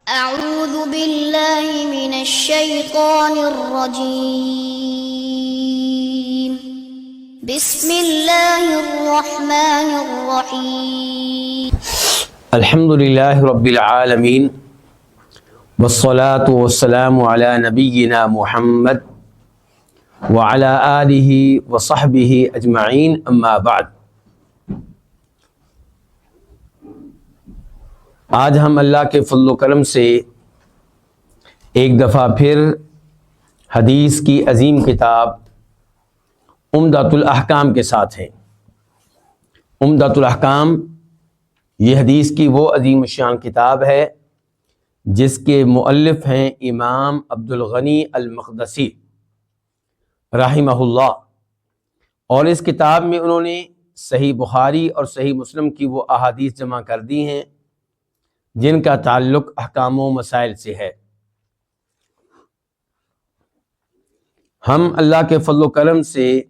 أعوذ بالله من الشيطان الرجيم بسم الله الرحمن الرحيم الحمد للہ رب العالمین والصلاة والسلام علی نبینا محمد وعلی آلہ وصحبہ اجمعین اما بعد۔ آج ہم اللہ کے فضل و کرم سے ایک دفعہ پھر حدیث کی عظیم کتاب عمدۃ الاحکام کے ساتھ ہیں۔ عمدۃ الاحکام یہ حدیث کی وہ عظیم الشان کتاب ہے جس کے مؤلف ہیں امام عبد الغنی المقدسی رحمہ اللہ، اور اس کتاب میں انہوں نے صحیح بخاری اور صحیح مسلم کی وہ احادیث جمع کر دی ہیں جن کا تعلق احکام و مسائل سے ہے۔ ہم اللہ کے فضل و کرم سے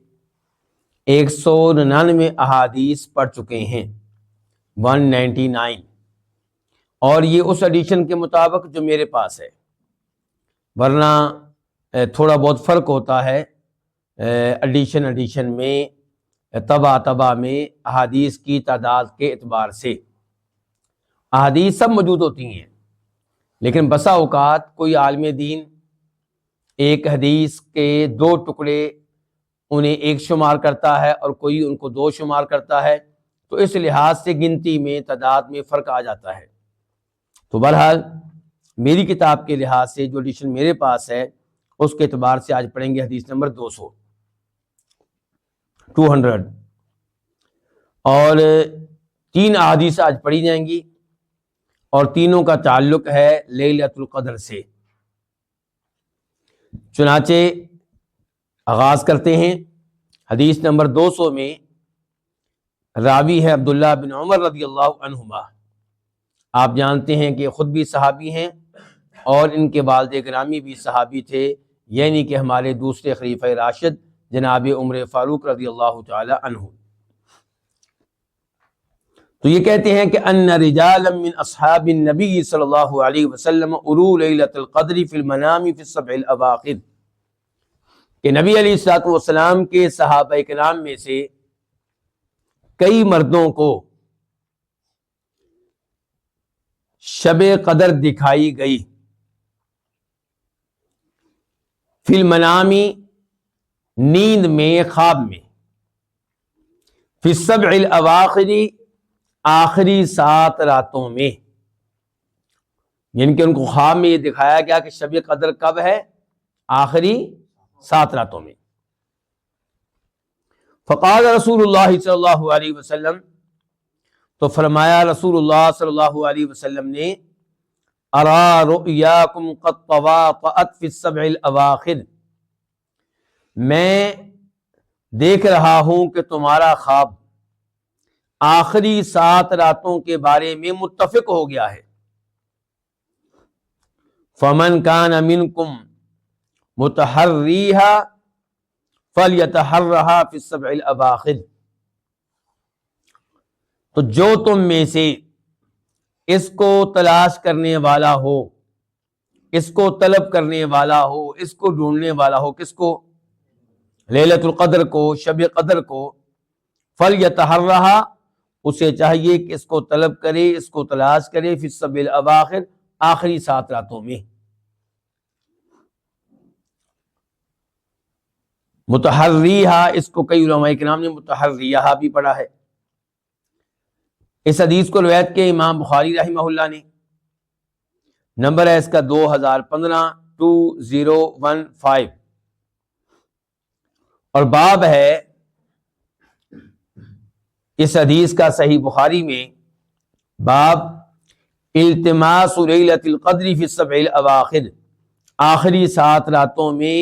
199 احادیث پڑھ چکے ہیں، 199، اور یہ اس ایڈیشن کے مطابق جو میرے پاس ہے، ورنہ تھوڑا بہت فرق ہوتا ہے ایڈیشن میں، طبع میں احادیث کی تعداد کے اعتبار سے۔ احادیث سب موجود ہوتی ہیں، لیکن بسا اوقات کوئی عالم دین ایک حدیث کے 2 ٹکڑے انہیں 1 شمار کرتا ہے اور کوئی ان کو 2 شمار کرتا ہے، تو اس لحاظ سے گنتی میں تعداد میں فرق آ جاتا ہے۔ تو بہرحال میری کتاب کے لحاظ سے جو ایڈیشن میرے پاس ہے اس کے اعتبار سے آج پڑھیں گے حدیث نمبر 200 اور 3 احادیث آج پڑھی جائیں گی، اور تینوں کا تعلق ہے لیلۃ القدر سے۔ چنانچہ آغاز کرتے ہیں۔ حدیث نمبر 200 میں راوی ہے عبداللہ بن عمر رضی اللہ عنہما۔ آپ جانتے ہیں کہ خود بھی صحابی ہیں اور ان کے والد گرامی بھی صحابی تھے، یعنی کہ ہمارے دوسرے خلیفہ راشد جناب عمر فاروق رضی اللہ تعالی عنہ۔ تو یہ کہتے ہیں کہ ان رجالا من اصحاب النبی صلی اللہ علیہ وسلم اروا لیلۃ القدر فی المنام فی السبع الاواخر، کہ نبی علیہ الصلوۃ والسلام کے صحابہ کرام میں سے کئی مردوں کو شب قدر دکھائی گئی، فی المنام نیند میں، خواب میں، فی السبع الاواخر آخری 7 راتوں میں، یعنی کہ ان کو خواب میں یہ دکھایا گیا کہ شب قدر کب ہے؟ آخری 7 راتوں میں۔ فقال رسول اللہ صلی اللہ علیہ وسلم، تو فرمایا رسول اللہ صلی اللہ علیہ وسلم نے، ارا رؤیاکم قد تواطأت فی السبع الاواخر، میں دیکھ رہا ہوں کہ تمہارا خواب آخری 7 راتوں کے بارے میں متفق ہو گیا ہے۔ فمن کان منکم متحریھا فلیتحرھا فی السبع الاواخر، تو جو تم میں سے اس کو تلاش کرنے والا ہو، اس کو طلب کرنے والا ہو، اس کو ڈھونڈنے والا ہو، کس کو؟ لیلۃ القدر کو، شب قدر کو، فلیتحرھا، اسے چاہیے کہ اس کو طلب کرے، اس کو تلاش کرے، فی السبع الاواخر، آخری 7 راتوں میں۔ متحریھا، اس کو کئی علماء کرام نے متحریھا بھی پڑھا ہے۔ اس حدیث کو روایت کے امام بخاری رحمہ اللہ نے، نمبر ہے اس کا 2015 اور باب ہے اس حدیث کا صحیح بخاری میں، باب التماس لیلۃ القدر فی السبع الاواخر، آخری 7 راتوں میں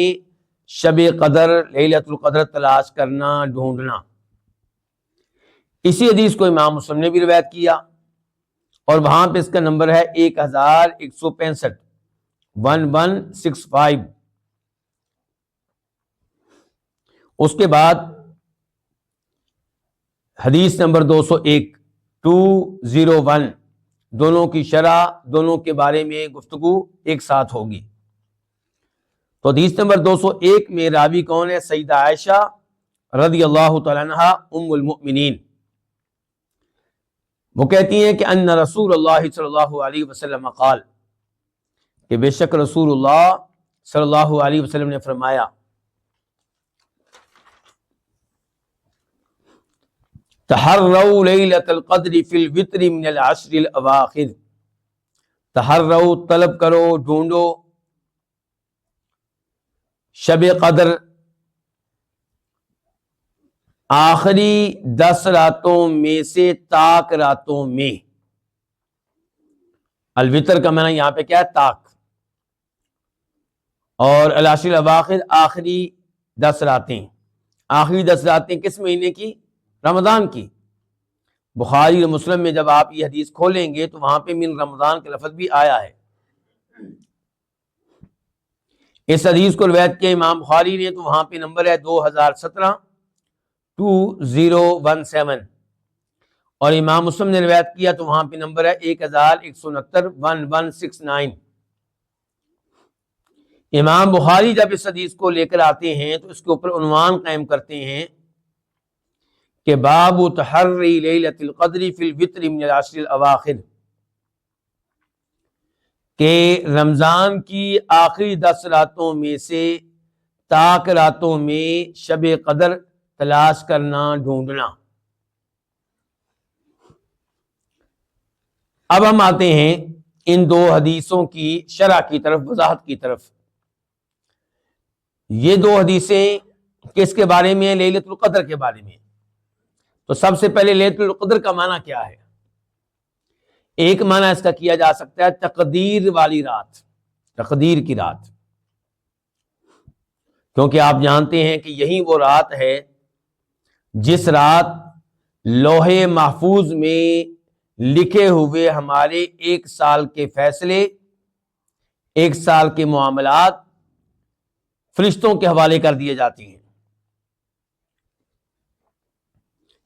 شب قدر، لیلۃ القدر تلاش کرنا، ڈھونڈنا۔ اسی حدیث کو امام مسلم نے بھی روایت کیا، اور وہاں پہ اس کا نمبر ہے 1165 اس کے بعد حدیث نمبر 201 دونوں کی شرح، دونوں کے بارے میں گفتگو ایک ساتھ ہوگی۔ تو حدیث نمبر 201 میں راوی کون ہے؟ سیدہ عائشہ رضی اللہ تعالیٰ عنہا ام المؤمنین۔ وہ کہتی ہیں کہ ان رسول اللہ صلی اللہ علیہ وسلم قال، کہ بے شک رسول اللہ صلی اللہ علیہ وسلم نے فرمایا، تحروا لیلۃ القدر فی الوتر من العشر الاواخر، تحروا طلب کرو، ڈھونڈو، شب قدر آخری 10 راتوں میں سے طاق راتوں میں۔ الوتر کا معنی یہاں پہ کیا ہے؟ طاق، اور العشر الاواخر آخری 10 راتیں۔ آخری 10 راتیں کس مہینے کی؟ رمضان کی۔ بخاری اور مسلم میں جب آپ یہ حدیث کھولیں گے تو وہاں پہ من رمضان کا لفظ بھی آیا ہے۔ اس حدیث کو روایت کیا امام بخاری نے، تو وہاں پہ نمبر ہے 2017 2017، اور امام مسلم نے روایت کیا تو وہاں پہ نمبر ہے 1169 1169۔ امام بخاری جب اس حدیث کو لے کر آتے ہیں تو اس کے اوپر عنوان قائم کرتے ہیں کہ باب تحری لیلۃ القدر فی الوتر من العشر الاواخر، کہ رمضان کی آخری 10 راتوں میں سے طاق راتوں میں شب قدر تلاش کرنا، ڈھونڈنا۔ اب ہم آتے ہیں ان دو حدیثوں کی شرح کی طرف، وضاحت کی طرف۔ یہ دو حدیثیں کس کے بارے میں ہیں؟ لیلۃ القدر کے بارے میں۔ تو سب سے پہلے لیلۃ القدر کا معنی کیا ہے؟ ایک معنی اس کا کیا جا سکتا ہے تقدیر والی رات، تقدیر کی رات، کیونکہ آپ جانتے ہیں کہ یہی وہ رات ہے جس رات لوح محفوظ میں لکھے ہوئے ہمارے 1 سال کے فیصلے، 1 سال کے معاملات فرشتوں کے حوالے کر دیے جاتے ہیں،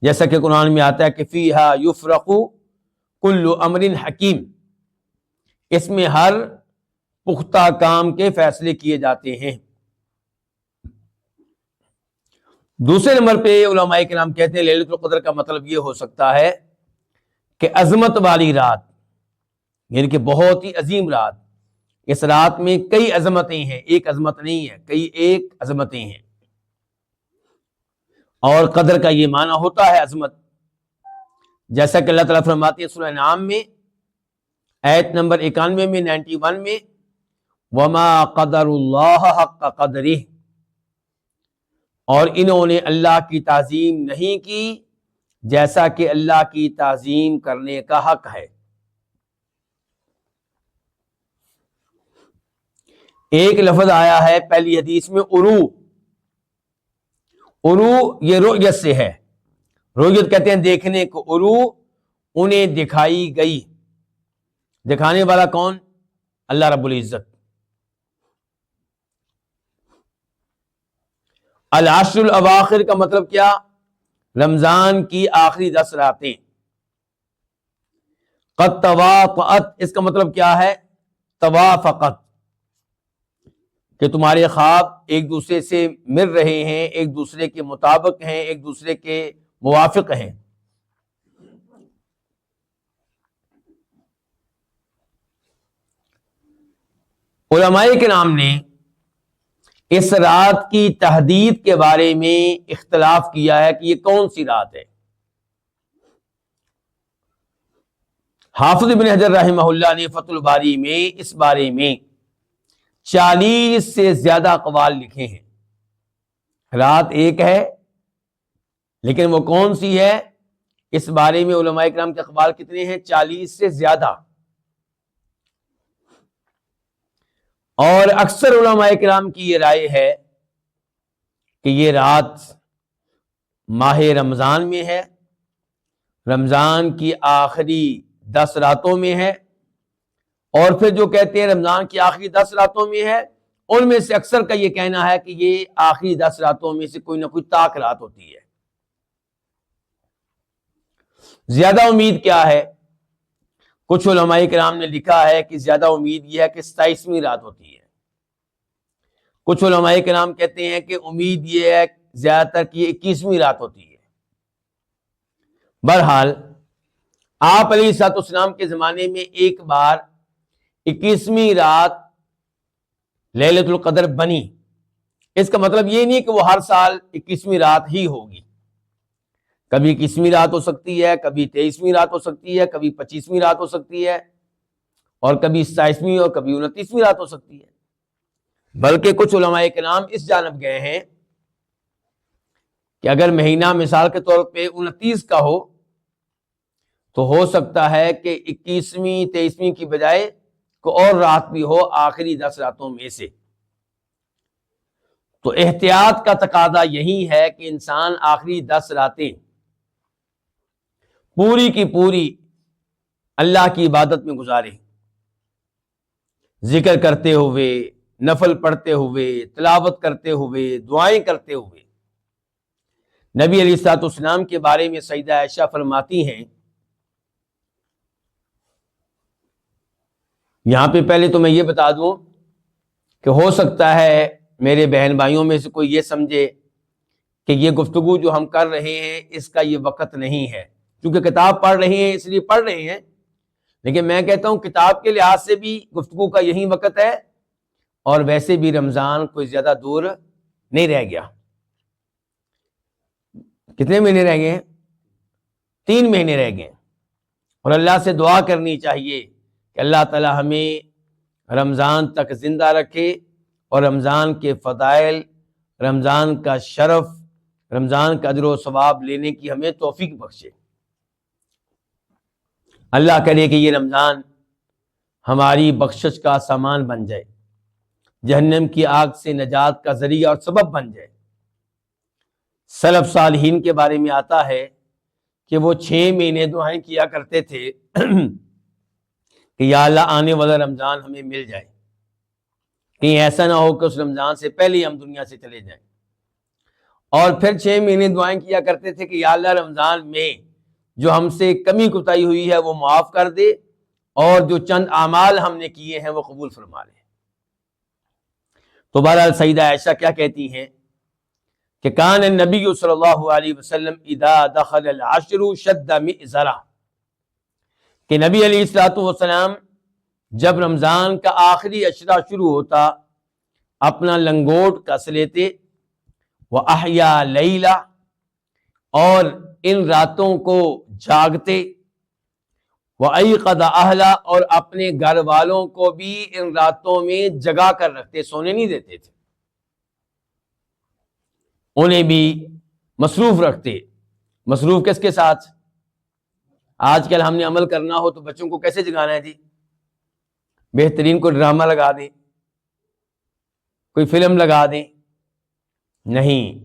جیسا کہ قرآن میں آتا ہے کہ فیہا یفرق کل امر حکیم، اس میں ہر پختہ کام کے فیصلے کیے جاتے ہیں۔ دوسرے نمبر پہ علماء کرام کہتے ہیں لیلۃ القدر کا مطلب یہ ہو سکتا ہے کہ عظمت والی رات، یعنی کہ بہت ہی عظیم رات۔ اس رات میں کئی عظمتیں ہیں، ایک عظمت نہیں ہے، کئی ایک عظمتیں ہیں، اور قدر کا یہ معنی ہوتا ہے عظمت، جیسا کہ اللہ تعالیٰ فرماتے ہیں سورہ انعام میں آیت نمبر 91 میں 91 میں وما قدر اللہ حق قدرہ، اور انہوں نے اللہ کی تعظیم نہیں کی جیسا کہ اللہ کی تعظیم کرنے کا حق ہے۔ ایک لفظ آیا ہے پہلی حدیث میں عرو، عرو یہ رؤیت سے ہے، رؤیت کہتے ہیں دیکھنے کو، عرو انہیں دکھائی گئی، دکھانے والا کون؟ اللہ رب العزت۔ العشر الاواخر کا مطلب کیا؟ رمضان کی آخری 10 راتیں۔ قد تواطأت، اس کا مطلب کیا ہے؟ توافقت، کہ تمہارے خواب ایک دوسرے سے مل رہے ہیں، ایک دوسرے کے مطابق ہیں، ایک دوسرے کے موافق ہیں۔ علماء کرام نے اس رات کی تحدید کے بارے میں اختلاف کیا ہے کہ یہ کون سی رات ہے۔ حافظ ابن حجر رحمہ اللہ نے فتح الباری میں اس بارے میں 40 سے زیادہ اقوال لکھے ہیں۔ رات ایک ہے لیکن وہ کون سی ہے، اس بارے میں علماء کرام کے اقوال کتنے ہیں؟ 40 سے زیادہ۔ اور اکثر علماء کرام کی یہ رائے ہے کہ یہ رات ماہ رمضان میں ہے، رمضان کی آخری 10 راتوں میں ہے، اور پھر جو کہتے ہیں رمضان کی آخری 10 راتوں میں ہے، ان میں سے اکثر کا یہ کہنا ہے کہ یہ آخری 10 راتوں میں سے کوئی نہ کوئی طاق رات ہوتی ہے۔ زیادہ امید کیا ہے؟ کچھ علماء کرام نے لکھا ہے کہ زیادہ امید یہ ہے کہ 27ویں رات ہوتی ہے، کچھ علماء کرام کہتے ہیں کہ امید یہ ہے زیادہ تر کہ 21ویں رات ہوتی ہے۔ بہرحال آپ علیہ الصلوۃ والسلام کے زمانے میں ایک بار 21ویں رات لیلۃ القدر بنی۔ اس کا مطلب یہ نہیں کہ وہ ہر سال 21ویں رات ہی ہوگی، کبھی 21ویں رات ہو سکتی ہے، کبھی 23ویں رات ہو سکتی ہے، کبھی 25ویں رات ہو سکتی ہے، اور کبھی 27ویں اور کبھی 29ویں رات ہو سکتی ہے۔ بلکہ کچھ علماء کرام اس جانب گئے ہیں کہ اگر مہینہ مثال کے طور پہ 29 کا ہو تو ہو سکتا ہے کہ 21ویں 23ویں کی بجائے کوئی اور رات بھی ہو آخری 10 راتوں میں سے۔ تو احتیاط کا تقاضا یہی ہے کہ انسان آخری 10 راتیں پوری کی پوری اللہ کی عبادت میں گزارے، ذکر کرتے ہوئے، نفل پڑھتے ہوئے، تلاوت کرتے ہوئے، دعائیں کرتے ہوئے۔ نبی علیہ الصلوۃ والسلام کے بارے میں سیدہ عائشہ فرماتی ہیں، یہاں پہ پہلے تو میں یہ بتا دوں کہ ہو سکتا ہے میرے بہن بھائیوں میں سے کوئی یہ سمجھے کہ یہ گفتگو جو ہم کر رہے ہیں اس کا یہ وقت نہیں ہے، کیونکہ کتاب پڑھ رہے ہیں اس لیے پڑھ رہے ہیں، لیکن میں کہتا ہوں کتاب کے لحاظ سے بھی گفتگو کا یہی وقت ہے، اور ویسے بھی رمضان کوئی زیادہ دور نہیں رہ گیا۔ کتنے مہینے رہ گئے ہیں؟ 3 مہینے رہ گئے ہیں، اور اللہ سے دعا کرنی چاہیے کہ اللہ تعالی ہمیں رمضان تک زندہ رکھے، اور رمضان کے فضائل، رمضان کا شرف، رمضان کا اجر و ثواب لینے کی ہمیں توفیق بخشے۔ اللہ کرے کہ یہ رمضان ہماری بخشش کا سامان بن جائے، جہنم کی آگ سے نجات کا ذریعہ اور سبب بن جائے۔ سلف صالحین کے بارے میں آتا ہے کہ وہ 6 مہینے دعائیں کیا کرتے تھے کہ یا اللہ آنے والا رمضان ہمیں مل جائے، کہیں ایسا نہ ہو کہ اس رمضان سے پہلے ہی ہم دنیا سے چلے جائیں۔ اور پھر 6 مہینے دعائیں کیا کرتے تھے کہ یا اللہ رمضان میں جو ہم سے کمی کوتاہی ہوئی ہے وہ معاف کر دے، اور جو چند اعمال ہم نے کیے ہیں وہ قبول فرما لے۔ تو بہرحال سیدہ عائشہ کیا کہتی ہیں کہ کان النبی صلی اللہ علیہ وسلم اذا دخل العشر شد مئزرہ، کہ نبی علیہ الصلوۃ والسلام جب رمضان کا آخری عشرہ شروع ہوتا اپنا لنگوٹ کس لیتے، وَأَحْيَا لَيْلَ، اور ان راتوں کو جاگتے، وَأَيْقَظَ أَهْلَ، اور اپنے گھر والوں کو بھی ان راتوں میں جگا کر رکھتے، سونے نہیں دیتے تھے، انہیں بھی مصروف رکھتے۔ مصروف کس کے ساتھ؟ آج کل ہم نے عمل کرنا ہو تو بچوں کو کیسے جگانا ہے جی؟ بہترین کوئی ڈرامہ لگا دیں، کوئی فلم لگا دیں؟ نہیں،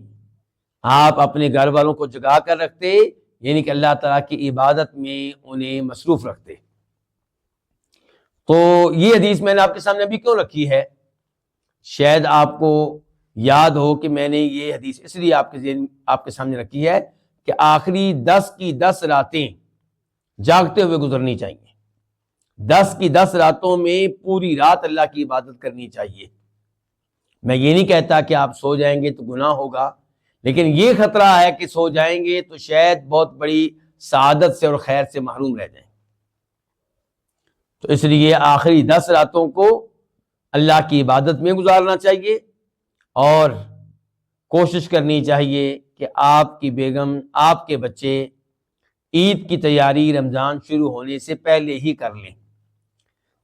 آپ اپنے گھر والوں کو جگا کر رکھتے، یعنی کہ اللہ تعالیٰ کی عبادت میں انہیں مصروف رکھتے۔ تو یہ حدیث میں نے آپ کے سامنے ابھی کیوں رکھی ہے؟ شاید آپ کو یاد ہو کہ میں نے یہ حدیث اس لیے آپ کے سامنے رکھی ہے کہ آخری 10 کی 10 راتیں جاگتے ہوئے گزرنی چاہیے۔ 10 کی 10 راتوں میں پوری رات اللہ کی عبادت کرنی چاہیے۔ میں یہ نہیں کہتا کہ آپ سو جائیں گے تو گناہ ہوگا، لیکن یہ خطرہ ہے کہ سو جائیں گے تو شاید بہت بڑی سعادت سے اور خیر سے محروم رہ جائیں۔ تو اس لیے آخری 10 راتوں کو اللہ کی عبادت میں گزارنا چاہیے، اور کوشش کرنی چاہیے کہ آپ کی بیگم، آپ کے بچے عید کی تیاری رمضان شروع ہونے سے پہلے ہی کر لیں،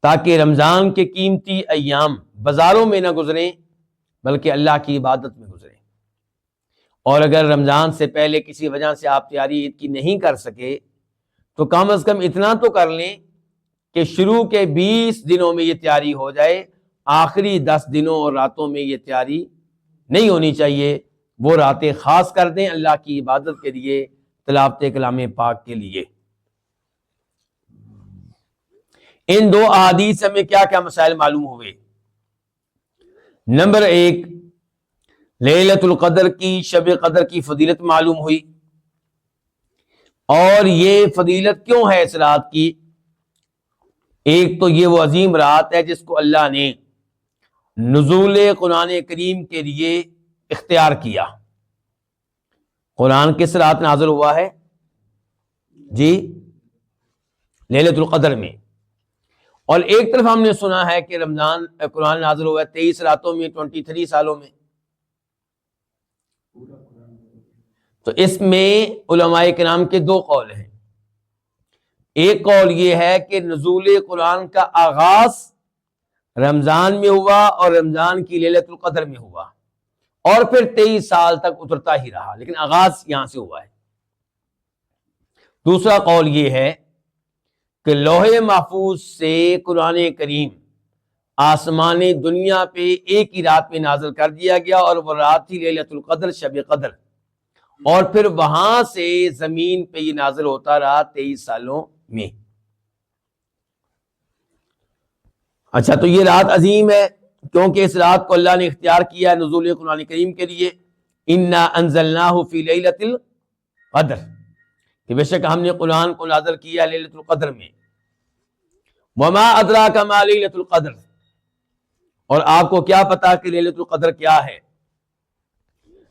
تاکہ رمضان کے قیمتی ایام بازاروں میں نہ گزریں بلکہ اللہ کی عبادت میں گزریں۔ اور اگر رمضان سے پہلے کسی وجہ سے آپ تیاری عید کی نہیں کر سکے تو کم از کم اتنا تو کر لیں کہ شروع کے 20 دنوں میں یہ تیاری ہو جائے، آخری 10 دنوں اور راتوں میں یہ تیاری نہیں ہونی چاہیے۔ وہ راتیں خاص کر دیں اللہ کی عبادت کے لیے، تلاوت کلام پاک کے لیے۔ ان 2 احادیث میں کیا کیا مسائل معلوم ہوئے؟ نمبر 1، لیلۃ القدر کی، شب قدر کی فضیلت معلوم ہوئی، اور یہ فضیلت کیوں ہے اس رات کی، ایک تو یہ وہ عظیم رات ہے جس کو اللہ نے نزول قرآن کریم کے لیے اختیار کیا۔ قرآن کس رات نازل ہوا ہے جی؟ لیلۃ القدر میں۔ اور ایک طرف ہم نے سنا ہے کہ رمضان قرآن نازل ہوا ہے 23 راتوں میں، 23 سالوں میں۔ تو اس میں علماء کرام کے دو قول ہیں۔ ایک قول یہ ہے کہ نزول قرآن کا آغاز رمضان میں ہوا اور رمضان کی لیلۃ القدر میں ہوا، اور پھر 23 سال تک اترتا ہی رہا، لیکن آغاز یہاں سے ہوا ہے۔ دوسرا قول یہ ہے کہ لوح محفوظ سے قرآن کریم آسمان دنیا پہ ایک ہی رات میں نازل کر دیا گیا، اور وہ رات تھی لیلۃ القدر، شب قدر، اور پھر وہاں سے زمین پہ یہ نازل ہوتا رہا 23 سالوں میں۔ اچھا، تو یہ رات عظیم ہے کیونکہ اس رات کو اللہ نے اختیار کیا نزول قرآن کریم کے لیے۔ انا انزلناہ فی لیلۃ القدر، کہ بے شک ہم نے قرآن کو نازل کیا لیلۃ القدر میں۔ وما ادراک ما لیلۃ القدر، اور آپ کو کیا پتا کہ لیلۃ القدر کیا ہے؟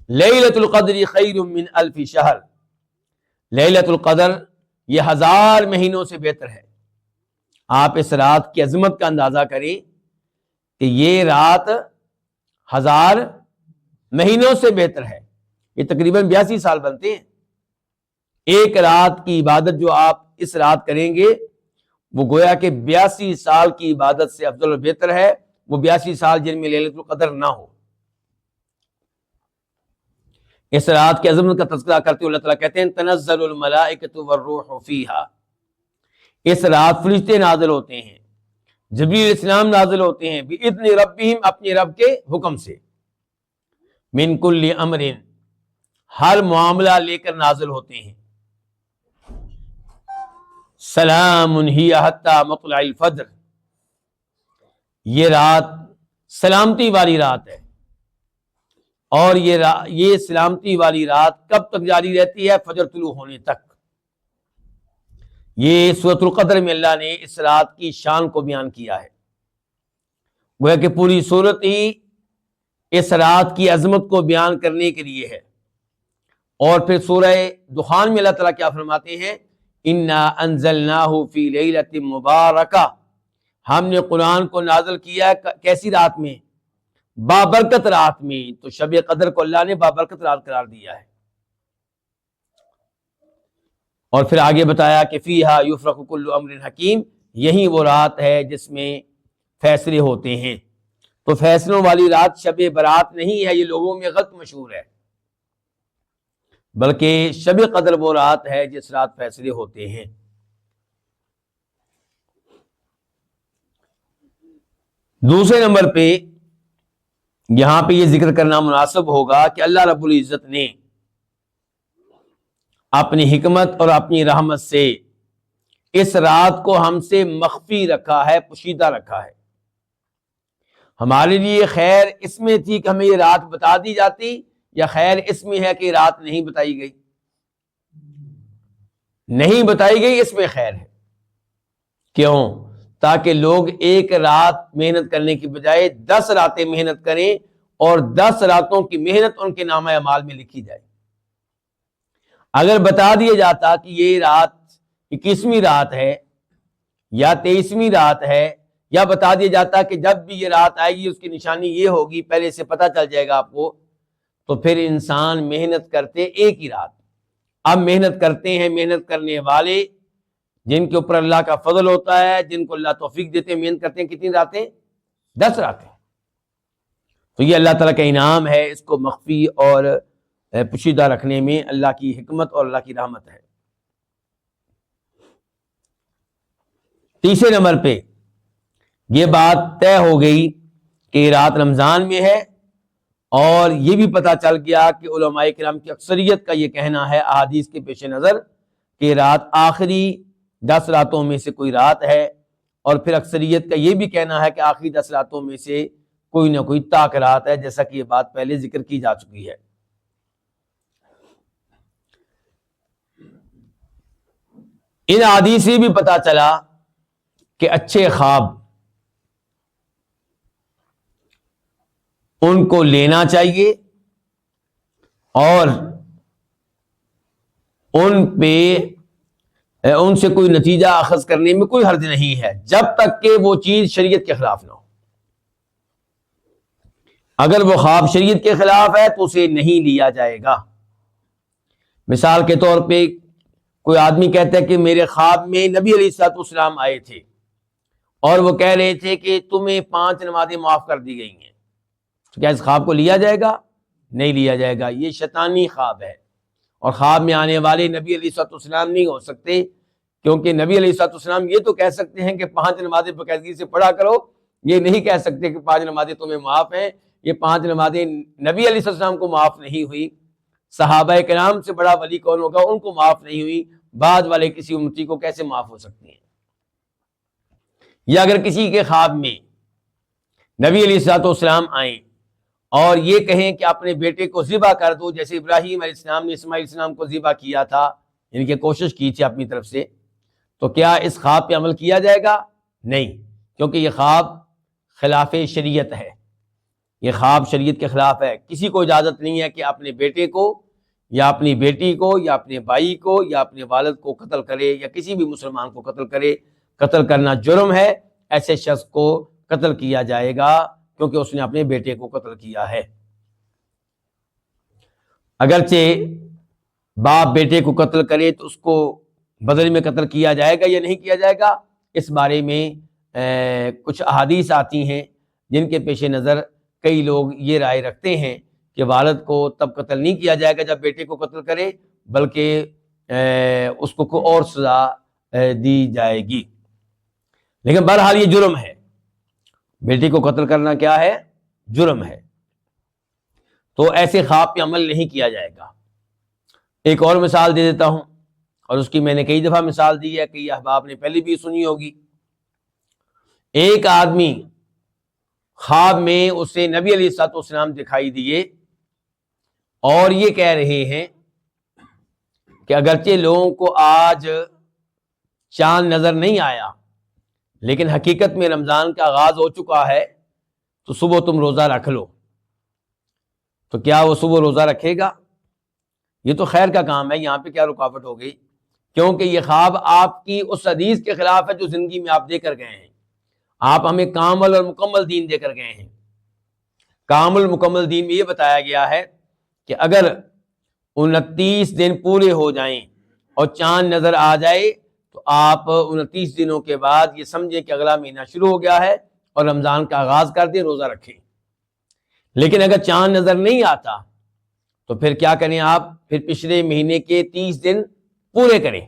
لیلۃ القدر خیر من الف شہر، لیلۃ القدر یہ 1000 مہینوں سے بہتر ہے۔ آپ اس رات کی عظمت کا اندازہ کریں کہ یہ رات 1000 مہینوں سے بہتر ہے۔ یہ تقریباً 82 سال بنتے ہیں۔ ایک رات کی عبادت جو آپ اس رات کریں گے وہ گویا کہ 82 سال کی عبادت سے افضل و بہتر ہے، وہ 82 سال جن میں لیلۃ القدر نہ ہو۔ اس رات کی عظمت کا تذکرہ کرتے ہوئے اللہ تعالیٰ کہتے ہیں تنزل الملائکۃ والروح فیہا، اس رات فرشتے نازل ہوتے ہیں، جبریل علیہ السلام نازل ہوتے ہیں، بِإِذْنِ رَبِّهِمْ، اپنے رب کے حکم سے، من کل امر، ہر معاملہ لے کر نازل ہوتے ہیں، سلام ہی حتی مطلع الفجر، یہ رات سلامتی والی رات ہے، اور یہ سلامتی والی رات کب تک جاری رہتی ہے؟ فجر طلوع ہونے تک۔ یہ سورۃ القدر میں اللہ نے اس رات کی شان کو بیان کیا ہے، گویا کہ پوری سورت ہی اس رات کی عظمت کو بیان کرنے کے لیے ہے۔ اور پھر سورہ دخان میں اللہ تعالیٰ کیا فرماتے ہیں؟ انا انزلناہ فی لیلۃ مبارکہ، ہم نے قرآن کو نازل کیا کیسی رات میں؟ بابرکت رات میں۔ تو شب قدر کو اللہ نے بابرکت رات قرار دیا ہے۔ اور پھر آگے بتایا کہ فیہا یفرق کل امر حکیم، یہی وہ رات ہے جس میں فیصلے ہوتے ہیں۔ تو فیصلوں والی رات شب برات نہیں ہے، یہ لوگوں میں غلط مشہور ہے، بلکہ شب قدر وہ رات ہے جس رات فیصلے ہوتے ہیں۔ دوسرے نمبر پہ یہاں پہ یہ ذکر کرنا مناسب ہوگا کہ اللہ رب العزت نے اپنی حکمت اور اپنی رحمت سے اس رات کو ہم سے مخفی رکھا ہے، پوشیدہ رکھا ہے۔ ہمارے لیے خیر اس میں تھی کہ ہمیں یہ رات بتا دی جاتی، یا خیر اس میں ہے کہ یہ رات نہیں بتائی گئی؟ نہیں بتائی گئی، اس میں خیر ہے۔ کیوں؟ تاکہ لوگ ایک رات محنت کرنے کی بجائے 10 راتیں محنت کریں، اور 10 راتوں کی محنت ان کے نامہ اعمال میں لکھی جائے۔ اگر بتا دیا جاتا کہ یہ رات 21ویں رات ہے یا 23ویں رات ہے، یا بتا دیا جاتا کہ جب بھی یہ رات آئے گی اس کی نشانی یہ ہوگی، پہلے سے پتہ چل جائے گا آپ کو، تو پھر انسان محنت کرتے ایک ہی رات۔ اب محنت کرتے ہیں محنت کرنے والے جن کے اوپر اللہ کا فضل ہوتا ہے، جن کو اللہ توفیق دیتے ہیں، محنت کرتے ہیں کتنی راتیں؟ 10 راتیں۔ تو یہ اللہ تعالیٰ کا انعام ہے، اس کو مخفی اور پوشیدہ رکھنے میں اللہ کی حکمت اور اللہ کی رحمت ہے۔ تیسرے نمبر پہ یہ بات طے ہو گئی کہ رات رمضان میں ہے، اور یہ بھی پتہ چل گیا کہ علماء کرام کی اکثریت کا یہ کہنا ہے احادیث کے پیش نظر کہ رات آخری 10 راتوں میں سے کوئی رات ہے، اور پھر اکثریت کا یہ بھی کہنا ہے کہ آخری 10 راتوں میں سے کوئی نہ کوئی طاق رات ہے، جیسا کہ یہ بات پہلے ذکر کی جا چکی ہے۔ ان احادیث سے بھی پتہ چلا کہ اچھے خواب ان کو لینا چاہیے اور ان سے کوئی نتیجہ اخذ کرنے میں کوئی حرج نہیں ہے، جب تک کہ وہ چیز شریعت کے خلاف نہ ہو۔ اگر وہ خواب شریعت کے خلاف ہے تو اسے نہیں لیا جائے گا۔ مثال کے طور پہ کوئی آدمی کہتا ہے کہ میرے خواب میں نبی علیہ الصلوۃ والسلام آئے تھے اور وہ کہہ رہے تھے کہ تمہیں 5 نمازیں معاف کر دی گئی ہیں، تو کیا اس خواب کو لیا جائے گا؟ نہیں لیا جائے گا، یہ شیطانی خواب ہے، اور خواب میں آنے والے نبی علیہ الصلوۃ والسلام نہیں ہو سکتے، کیونکہ نبی علیہ الصلوۃ والسلام یہ تو کہہ سکتے ہیں کہ 5 نمازیں باقاعدگی سے پڑھا کرو، یہ نہیں کہہ سکتے کہ 5 نمازیں تمہیں معاف ہیں۔ یہ 5 نمازیں نبی علیہ الصلوۃ والسلام کو معاف نہیں ہوئی، صحابہ کرام سے بڑا ولی کون ہوگا، ان کو معاف نہیں ہوئی، بعد والے کسی امتی کو کیسے معاف ہو سکتی ہیں؟ یا اگر کسی کے خواب میں نبی علیہ الصلوۃ والسلام آئیں اور یہ کہیں کہ اپنے بیٹے کو ذبح کر دو، جیسے ابراہیم علیہ السلام نے اسماعیل علیہ السلام کو ذبح کیا تھا، یعنی کہ کوشش کی تھی اپنی طرف سے، تو کیا اس خواب پہ عمل کیا جائے گا؟ نہیں، کیونکہ یہ خواب خلاف شریعت ہے، یہ خواب شریعت کے خلاف ہے۔ کسی کو اجازت نہیں ہے کہ اپنے بیٹے کو یا اپنی بیٹی کو یا اپنے بھائی کو یا اپنے والد کو قتل کرے یا کسی بھی مسلمان کو قتل کرے۔ قتل کرنا جرم ہے، ایسے شخص کو قتل کیا جائے گا کیونکہ اس نے اپنے بیٹے کو قتل کیا ہے۔ اگرچہ باپ بیٹے کو قتل کرے تو اس کو بدلے میں قتل کیا جائے گا یا نہیں کیا جائے گا، اس بارے میں کچھ احادیث آتی ہیں جن کے پیش نظر کئی لوگ یہ رائے رکھتے ہیں کہ والد کو تب قتل نہیں کیا جائے گا جب بیٹے کو قتل کرے، بلکہ اس کو کوئی اور سزا دی جائے گی۔ لیکن بہرحال یہ جرم ہے، بیٹی کو قتل کرنا کیا ہے؟ جرم ہے، تو ایسے خواب پہ عمل نہیں کیا جائے گا۔ ایک اور مثال دے دیتا ہوں، اور اس کی میں نے کئی دفعہ مثال دی ہے، کئی احباب نے پہلے بھی سنی ہوگی۔ ایک آدمی خواب میں اسے نبی علیہ الصلوۃ والسلام دکھائی دیے اور یہ کہہ رہے ہیں کہ اگرچہ لوگوں کو آج چاند نظر نہیں آیا لیکن حقیقت میں رمضان کا آغاز ہو چکا ہے، تو صبح تم روزہ رکھ لو۔ تو کیا وہ صبح روزہ رکھے گا؟ یہ تو خیر کا کام ہے، یہاں پہ کیا رکاوٹ ہو گئی؟ کیونکہ یہ خواب آپ کی اس حدیث کے خلاف ہے جو زندگی میں آپ دے کر گئے ہیں۔ آپ ہمیں کامل اور مکمل دین دے کر گئے ہیں۔ کامل مکمل دین میں یہ بتایا گیا ہے کہ اگر 29 دن پورے ہو جائیں اور چاند نظر آ جائے تو آپ 29 دنوں کے بعد یہ سمجھیں کہ اگلا مہینہ شروع ہو گیا ہے اور رمضان کا آغاز کر دیں، روزہ رکھیں۔ لیکن اگر چاند نظر نہیں آتا تو پھر کیا کریں آپ؟ پھر پچھلے مہینے کے 30 دن پورے کریں۔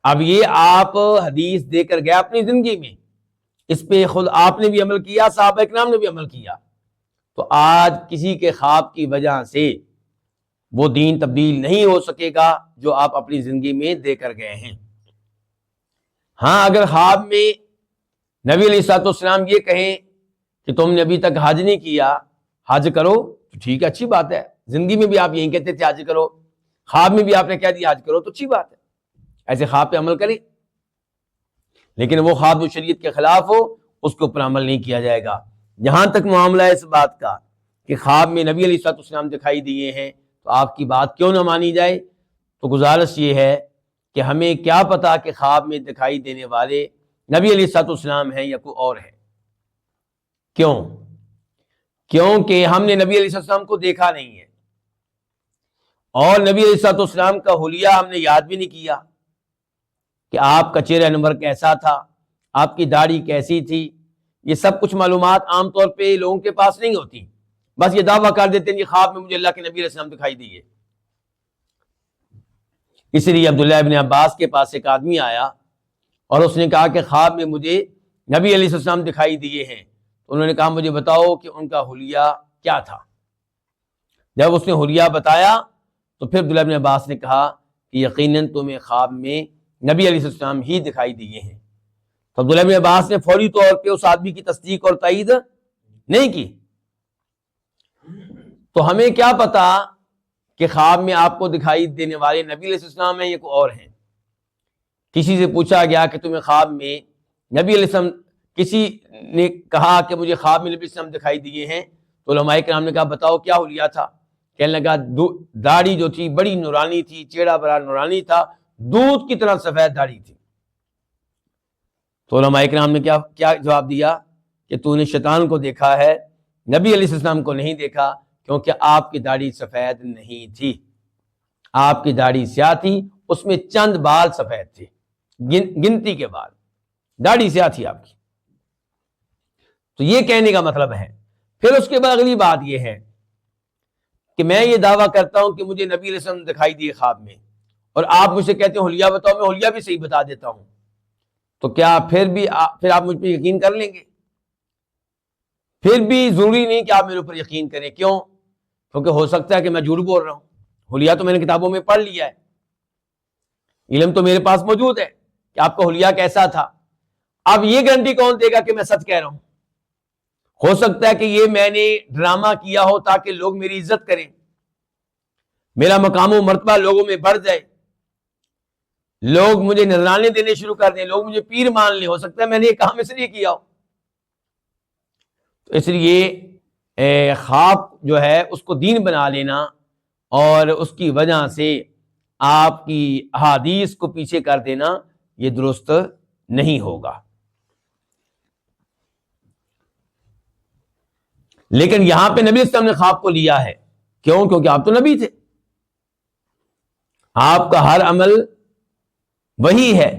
اب یہ آپ حدیث دے کر گیا اپنی زندگی میں، اس پہ خود آپ نے بھی عمل کیا، صحابہ کرام نے بھی عمل کیا، تو آج کسی کے خواب کی وجہ سے وہ دین تبدیل نہیں ہو سکے گا جو آپ اپنی زندگی میں دے کر گئے ہیں۔ ہاں، اگر خواب میں نبی علیہ الصلوۃ والسلام یہ کہیں کہ تم نے ابھی تک حج نہیں کیا، حج کرو، تو ٹھیک ہے، اچھی بات ہے۔ زندگی میں بھی آپ یہی کہتے تھے حج کرو، خواب میں بھی آپ نے کہہ دیا حج کرو، تو اچھی بات ہے، ایسے خواب پہ عمل کریں۔ لیکن وہ خواب جو شریعت کے خلاف ہو اس کے اوپر عمل نہیں کیا جائے گا۔ جہاں تک معاملہ ہے اس بات کا کہ خواب میں نبی علیہ الصلوۃ والسلام دکھائی دیے ہیں تو آپ کی بات کیوں نہ مانی جائے، تو گزارش یہ ہے کہ ہمیں کیا پتا کہ خواب میں دکھائی دینے والے نبی علیہ الصلوۃ والسلام ہیں یا کوئی اور ہے۔ کیوں؟ کیونکہ ہم نے نبی علیہ الصلوۃ والسلام کو دیکھا نہیں ہے، اور نبی علیہ الصلوۃ والسلام کا حلیہ ہم نے یاد بھی نہیں کیا کہ آپ کا چہرہ انور کیسا تھا، آپ کی داڑھی کیسی تھی۔ یہ سب کچھ معلومات عام طور پہ لوگوں کے پاس نہیں ہوتی، بس یہ دعویٰ کر دیتے ہیں کہ خواب میں مجھے اللہ کے نبی علیہ السلام دکھائی دیے۔ اس لیے عبداللہ ابن عباس کے پاس ایک آدمی آیا اور اس نے کہا کہ خواب میں مجھے نبی علیہ السلام دکھائی دیے ہیں۔ انہوں نے کہا مجھے بتاؤ کہ ان کا حلیہ کیا تھا۔ جب اس نے حلیہ بتایا تو پھر عبداللہ ابن عباس نے کہا کہ یقیناً تمہیں خواب میں نبی علیہ السلام ہی دکھائی دیے ہیں۔ تو عبداللہ ابن عباس نے فوری طور پہ اس آدمی کی تصدیق اور تائید نہیں کی۔ تو ہمیں کیا پتا کہ خواب میں آپ کو دکھائی دینے والے نبی علیہ السلام ہیں یا کوئی اور ہیں۔ کسی سے پوچھا گیا کہ تمہیں خواب میں نبی علیہ السلام کسی نے کہا کہ مجھے خواب میں نبی علیہ السلام دکھائی دیے ہیں، تو علماء کرام نے کہا بتاؤ کیا حلیہ تھا؟ کہنے لگا داڑھی جو تھی بڑی نورانی تھی، چہرہ بڑا نورانی تھا، دودھ کی طرح سفید داڑھی تھی۔ تو علماء کرام نے کیا جواب دیا کہ تو نے شیطان کو دیکھا ہے، نبی علیہ السلام کو نہیں دیکھا، کیونکہ آپ کی داڑھی سفید نہیں تھی، آپ کی داڑھی سیاہ تھی، اس میں چند بال سفید تھے، گنتی کے بال، داڑھی سیاہ تھی آپ کی۔ تو یہ کہنے کا مطلب ہے۔ پھر اس کے بعد اگلی بات یہ ہے کہ میں یہ دعویٰ کرتا ہوں کہ مجھے نبی علیہ السلام دکھائی دیے خواب میں، اور آپ مجھ سے کہتے ہیں حلیہ بتاؤ، میں حلیہ بھی صحیح بتا دیتا ہوں، تو کیا پھر آپ مجھ پہ یقین کر لیں گے؟ پھر بھی ضروری نہیں کہ آپ میرے اوپر یقین کریں۔ کیوں؟ کیونکہ ہو سکتا ہے کہ میں جھوٹ بول رہا ہوں، حلیہ تو میں نے کتابوں میں پڑھ لیا ہے، علم تو میرے پاس موجود ہے کہ آپ کا حلیہ کیسا تھا۔ اب یہ گارنٹی کون دے گا کہ میں سچ کہہ رہا ہوں؟ ہو سکتا ہے کہ یہ میں نے ڈرامہ کیا ہو تاکہ لوگ میری عزت کریں، میرا مقام و مرتبہ لوگوں میں بڑھ جائے، لوگ مجھے نذرانے دینے شروع کر دیں، لوگ مجھے پیر مان لیں۔ ہو سکتا ہے میں نے یہ کام اس لیے کیا ہو۔ تو اس لیے خواب جو ہے اس کو دین بنا لینا اور اس کی وجہ سے آپ کی احادیث کو پیچھے کر دینا، یہ درست نہیں ہوگا۔ لیکن یہاں پہ نبی اسلام نے خواب کو لیا ہے، کیوں؟ کیونکہ آپ تو نبی تھے، آپ کا ہر عمل وہی ہے۔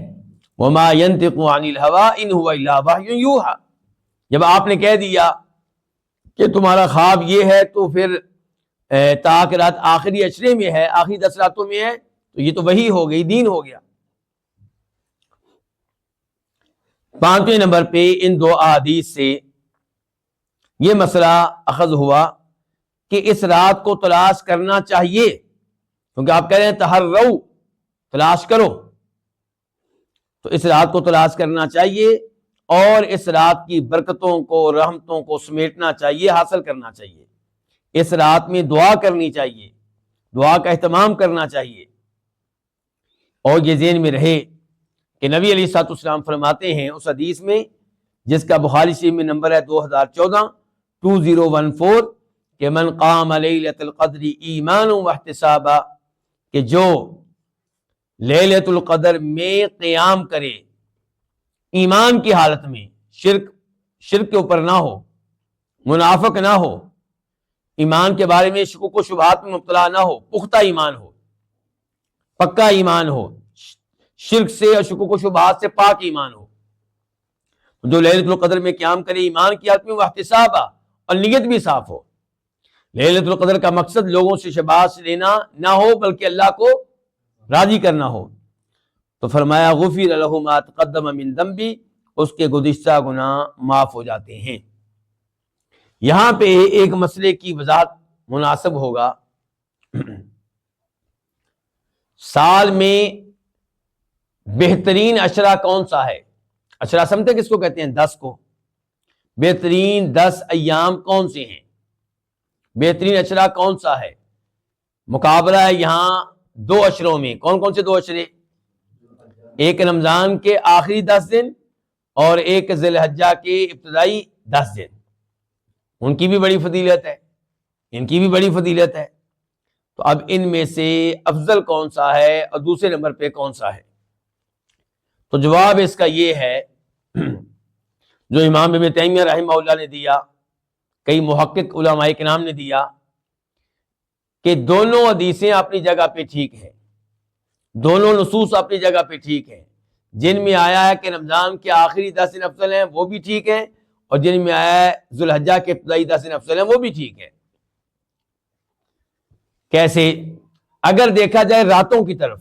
وما ينطق عن الهوى ان هو الا وحی یوحى۔ جب آپ نے کہہ دیا کہ تمہارا خواب یہ ہے، تو پھر تاکہ رات آخری عشرے میں ہے، آخری 10 راتوں میں ہے، تو یہ تو وہی ہو گئی، دین ہو گیا۔ 5ویں نمبر پہ ان دو احادیث سے یہ مسئلہ اخذ ہوا کہ اس رات کو تلاش کرنا چاہیے، کیونکہ آپ کہہ رہے ہیں تحروا، تلاش کرو، تو اس رات کو تلاش کرنا چاہیے اور اس رات کی برکتوں کو، رحمتوں کو سمیٹنا چاہیے، حاصل کرنا چاہیے۔ اس رات میں دعا کرنی چاہیے، دعا کا اہتمام کرنا چاہیے، اور یہ ذہن میں رہے کہ نبی علیہ الصلوۃ والسلام فرماتے ہیں اس حدیث میں جس کا بخاری شریف میں نمبر ہے 2014 کہ من قام لیلۃ القدر ایمانا واحتسابا، کہ جو لیلۃ القدر میں قیام کرے ایمان کی حالت میں، شرک کے اوپر نہ ہو، منافق نہ ہو، ایمان کے بارے میں شکوک و شبہات میں مبتلا نہ ہو، پختہ ایمان ہو، پکا ایمان ہو، شرک سے اور شکوک و شبہات سے پاک ایمان ہو، جو لیلۃ القدر میں قیام کرے ایمان کی حالت میں، وہ احتسابا، اور نیت بھی صاف ہو۔ لیلۃ القدر کا مقصد لوگوں سے شباہت لینا نہ ہو، بلکہ اللہ کو راضی کرنا ہو۔ تو فرمایا غفر لہ ما تقدم من ذنبی، اس کے گزشتہ گناہ معاف ہو جاتے ہیں۔ یہاں پہ ایک مسئلے کی وضاحت مناسب ہوگا۔ سال میں بہترین عشرہ کون سا ہے؟ عشرہ سمتے کس کو کہتے ہیں؟ 10 کو۔ بہترین 10 ایام کون سے ہیں؟ بہترین عشرہ کون سا ہے؟ مقابلہ ہے یہاں 2 عشروں میں۔ کون کون سے 2 عشرے؟ ایک رمضان کے آخری 10 دن اور ایک ذی الحجہ کے ابتدائی 10 دن، ان کی بھی بڑی فضیلت ہے، ان کی بھی بڑی فضیلت ہے۔ تو اب ان میں سے افضل کون سا ہے اور دوسرے نمبر پہ کون سا ہے؟ تو جواب اس کا یہ ہے جو امام ابن تیمیہ رحمہ اللہ نے دیا، کئی محقق علماء کرام نے دیا، کہ دونوں حدیثیں اپنی جگہ پہ ٹھیک ہیں، دونوں نصوص اپنی جگہ پہ ٹھیک ہیں۔ جن میں آیا ہے کہ رمضان کے آخری 10 دن افضل ہیں وہ بھی ٹھیک ہیں، اور جن میں آیا ہے ذو الحجہ کے ابتدائی 10 دن افضل ہیں وہ بھی ٹھیک ہیں۔ کیسے؟ اگر دیکھا جائے راتوں کی طرف،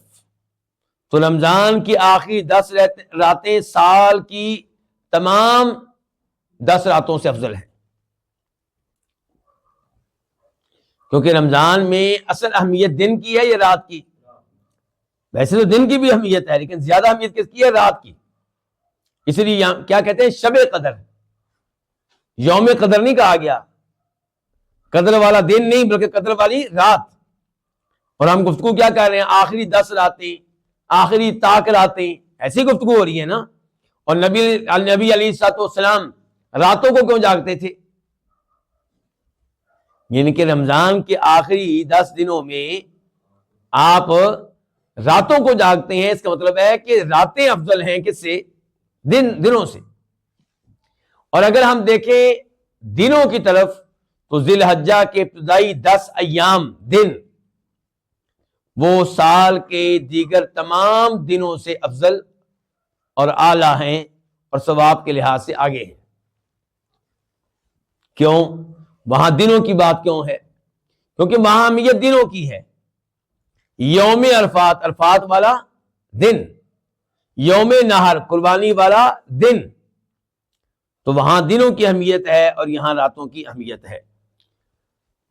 تو رمضان کی آخری 10 راتیں سال کی تمام 10 راتوں سے افضل ہیں، کیونکہ رمضان میں اصل اہمیت دن کی ہے یا رات کی؟ ویسے تو دن کی بھی اہمیت ہے، لیکن زیادہ اہمیت کس کی ہے؟ رات کی۔ اس لیے کیا کہتے ہیں؟ شب قدر، یوم قدر نہیں کہا گیا، قدر والا دن نہیں بلکہ قدر والی رات۔ اور ہم گفتگو کیا کر رہے ہیں؟ آخری 10 راتیں، آخری طاق راتیں، ایسی گفتگو ہو رہی ہے نا۔ اور نبی علیہ الصلوۃ والسلام راتوں کو کیوں جاگتے تھے؟ یعنی کہ رمضان کے آخری 10 دنوں میں آپ راتوں کو جاگتے ہیں، اس کا مطلب ہے کہ راتیں افضل ہیں کس سے؟ دنوں سے۔ اور اگر ہم دیکھیں دنوں کی طرف تو ذی الحجہ کے ابتدائی 10 ایام دن وہ سال کے دیگر تمام دنوں سے افضل اور اعلیٰ ہیں اور ثواب کے لحاظ سے آگے ہیں۔ کیوں؟ وہاں دنوں کی بات کیوں ہے؟ کیونکہ وہاں اہمیت دنوں کی ہے۔ یوم عرفات، عرفات والا دن، یوم نہر، قربانی والا دن، تو وہاں دنوں کی اہمیت ہے اور یہاں راتوں کی اہمیت ہے۔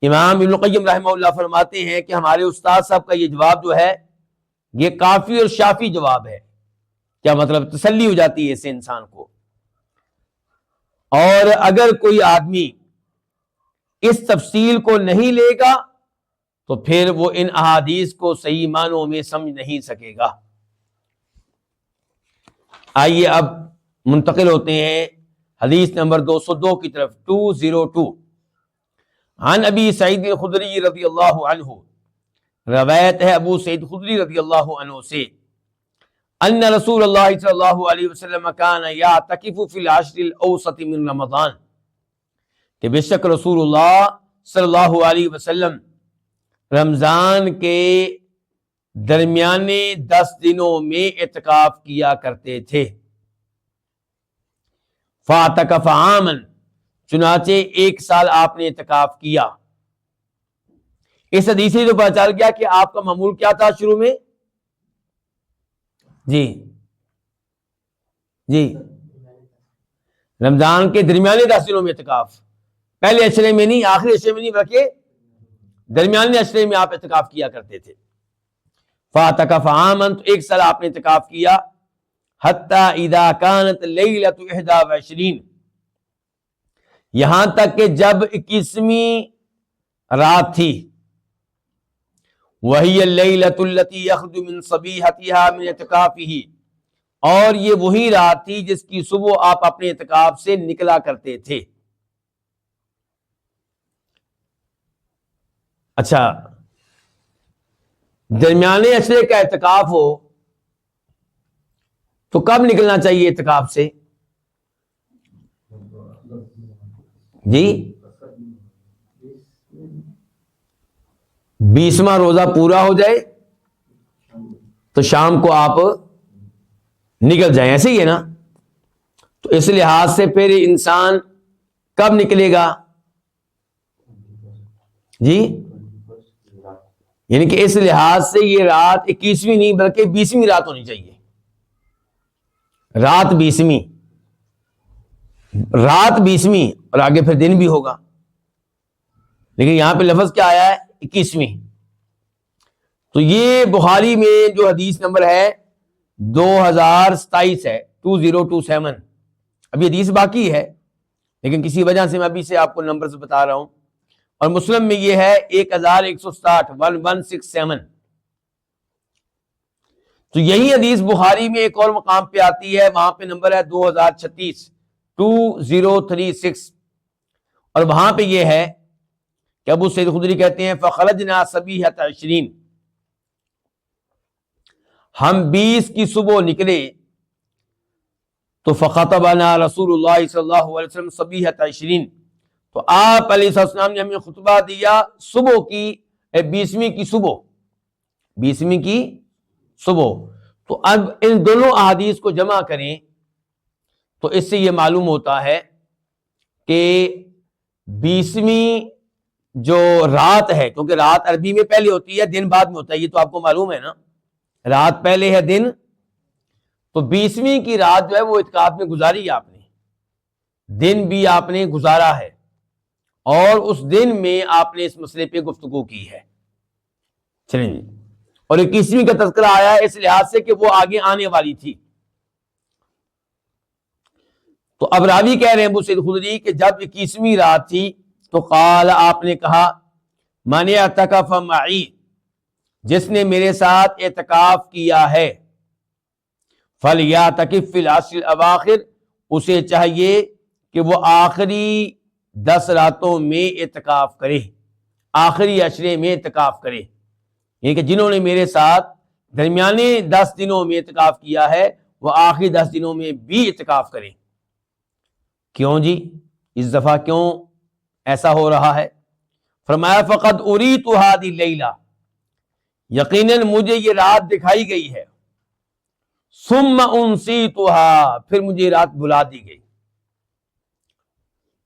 امام ابن القیم رحمہ اللہ فرماتے ہیں کہ ہمارے استاد صاحب کا یہ جواب جو ہے یہ کافی اور شافی جواب ہے۔ کیا مطلب؟ تسلی ہو جاتی ہے اس سے انسان کو۔ اور اگر کوئی آدمی اس تفصیل کو نہیں لے گا تو پھر وہ ان احادیث کو صحیح معنوں میں سمجھ نہیں سکے گا۔ آئیے اب منتقل ہوتے ہیں حدیث نمبر 202 کی طرف، 202۔ عن ابی سعید خدری رضی اللہ عنہ، روایت ہے ابو سعید خدری رضی اللہ عنہ سے، ان رسول اللہ صلی اللہ علیہ وسلم کان یعتکف فی العشر الاوسط من رمضان، کہ بے شک رسول اللہ صلی اللہ علیہ وسلم رمضان کے درمیانے 10 دنوں میں اعتکاف کیا کرتے تھے۔ فاعتکف عاما، چنانچہ 1 سال آپ نے اعتکاف کیا۔ اس حدیث سے تو پتہ چل گیا کہ آپ کا معمول کیا تھا شروع میں؟ جی رمضان کے درمیانے 10 دنوں میں اعتکاف، پہلے عشرے میں نہیں، آخری عشرے میں نہیں، بلکہ درمیانے عشرے میں آپ اعتکاف کیا کرتے تھے۔ فاعتکف عاما، تو 1 سال آپ نے اعتکاف کیا۔ حتی اذا کانت لیلۃ 21، یہاں تک کہ جب 21ویں رات تھی، وہی اللیلۃ التی یخرج من صبیحتها من اعتکافہ، اور یہ وہی رات تھی جس کی صبح آپ اپنے اعتکاف سے نکلا کرتے تھے۔ اچھا، درمیانے عشرے کا اعتکاف ہو تو کب نکلنا چاہیے اعتکاف سے؟ جی 20واں روزہ پورا ہو جائے تو شام کو آپ نکل جائیں، ایسے ہی ہے نا؟ تو اس لحاظ سے پھر انسان کب نکلے گا؟ جی یعنی کہ اس لحاظ سے یہ رات 21ویں نہیں بلکہ 20ویں رات ہونی چاہیے۔ رات 20ویں اور آگے پھر دن بھی ہوگا، لیکن یہاں پہ لفظ کیا آیا ہے؟ 21ویں۔ تو یہ بخاری میں جو حدیث نمبر ہے 2027 ہے، 2027۔ ابھی حدیث باقی ہے لیکن کسی وجہ سے میں ابھی سے آپ کو نمبرز بتا رہا ہوں، اور مسلم میں یہ ہے 1160، 1167۔ تو یہی حدیث بخاری میں ایک اور مقام پہ آتی ہے، وہاں پہ نمبر ہے 2036، 2036، اور وہاں پہ یہ ہے کہ ابو سعید خدری کہتے ہیں فخرجنا صبیحۃ 20، ہم 20 کی صبح نکلے تو فخطبنا رسول اللہ صلی اللہ علیہ وسلم صبیحۃ 20، تو آپ علیہ السلام نے ہمیں خطبہ دیا صبح کی 20ویں کی صبح۔ تو اب ان دونوں احادیث کو جمع کریں تو اس سے یہ معلوم ہوتا ہے کہ 20ویں جو رات ہے، کیونکہ رات عربی میں پہلے ہوتی ہے دن بعد میں ہوتا ہے، یہ تو آپ کو معلوم ہے نا، رات پہلے ہے دن، تو 20ویں کی رات جو ہے وہ اعتکاف میں گزاری ہے، آپ نے دن بھی آپ نے گزارا ہے، اور اس دن میں آپ نے اس مسئلے پہ گفتگو کی ہے۔ چلیں جی، اور 21ویں کا تذکرہ آیا ہے اس لحاظ سے کہ وہ آگے آنے والی تھی۔ تو اب راوی کہہ رہے ہیں ابو سعید خدری کہ جب 21ویں رات تھی تو قال، آپ نے کہا، من اعتکف معی، جس نے میرے ساتھ اعتکاف کیا ہے، فَلْيَعْتَكِفْ فِي الْعَشْرِ الْأَوَاخِرِ، اسے چاہیے کہ وہ آخری 10 راتوں میں اعتکاف کرے، آخری عشرے میں اعتکاف کرے، یعنی کہ جنہوں نے میرے ساتھ درمیانے 10 دنوں میں اعتکاف کیا ہے وہ آخری 10 دنوں میں بھی اعتکاف کریں۔ کیوں جی، اس دفعہ کیوں ایسا ہو رہا ہے؟ فرمایا فقد اریت هذه اللیلہ، یقیناً مجھے یہ رات دکھائی گئی ہے، ثم انسیتها، پھر مجھے رات بلا دی گئی،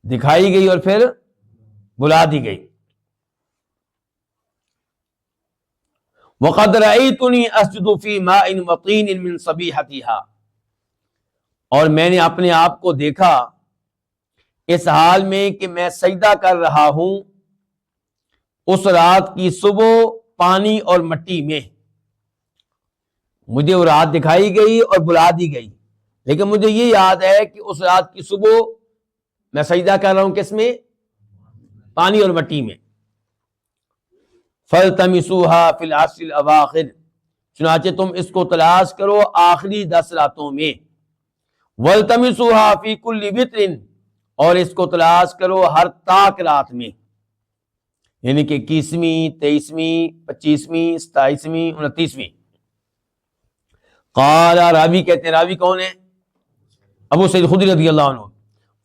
دکھائی گئی اور پھر بلا دی گئی۔ وقد رأیتنی اسجد فی ماء وطین من صبیحتها، اور میں نے اپنے آپ کو دیکھا اس حال میں کہ میں سجدہ کر رہا ہوں اس رات کی صبح پانی اور مٹی میں۔ مجھے وہ رات دکھائی گئی اور بلا دی گئی، لیکن مجھے یہ یاد ہے کہ اس رات کی صبح میں سجدہ کر رہا ہوں کس میں؟ پانی اور مٹی میں۔ فَالْتَمِسُوهَا فِي الْعَشْرِ الْأَوَاخِرِ، چنانچہ تم اس کو تلاش کرو آخری 10 راتوں میں۔ وَالْتَمِسُوهَا فِي كُلِّ وِتْرٍ، اور اس کو تلاش کرو ہر طاق رات میں، یعنی کہ 21ویں، 23ویں، 25ویں، 27ویں، 29ویں۔ قال، راوی کہتے ہیں، راوی کون ہے؟ ابو سعید خدری رضی اللہ عنہ۔